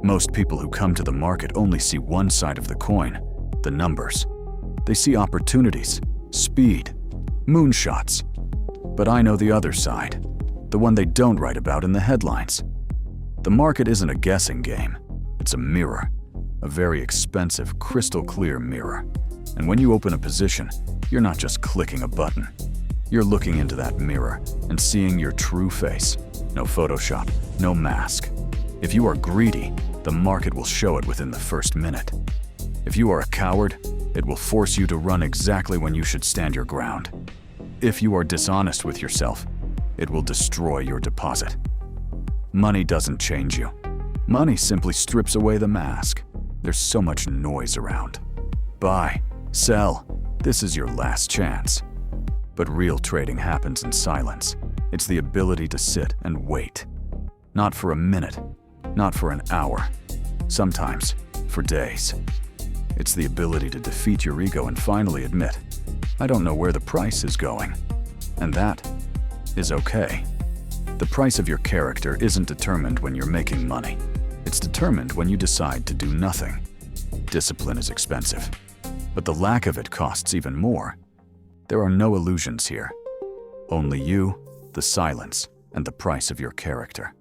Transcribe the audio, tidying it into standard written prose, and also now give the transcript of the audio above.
Most people who come to the market only see one side of the coin, the numbers. They see opportunities, speed, moonshots. But I know the other side, the one they don't write about in the headlines. The market isn't a guessing game. It's a mirror, a very expensive, crystal clear mirror. And when you open a position, you're not just clicking a button. You're looking into that mirror and seeing your true face. No Photoshop, no mask. If you are greedy, the market will show it within the first minute. If you are a coward, it will force you to run exactly when you should stand your ground. If you are dishonest with yourself, it will destroy your deposit. Money doesn't change you. Money simply strips away the mask. There's so much noise around. Buy, sell, this is your last chance. But real trading happens in silence. It's the ability to sit and wait. Not for a minute, not for an hour, sometimes for days. It's the ability to defeat your ego and finally admit, I don't know where the price is going. And that is okay. The price of your character isn't determined when you're making money. It's determined when you decide to do nothing. Discipline is expensive, but the lack of it costs even more. There are no illusions here. Only you, the silence, and the price of your character.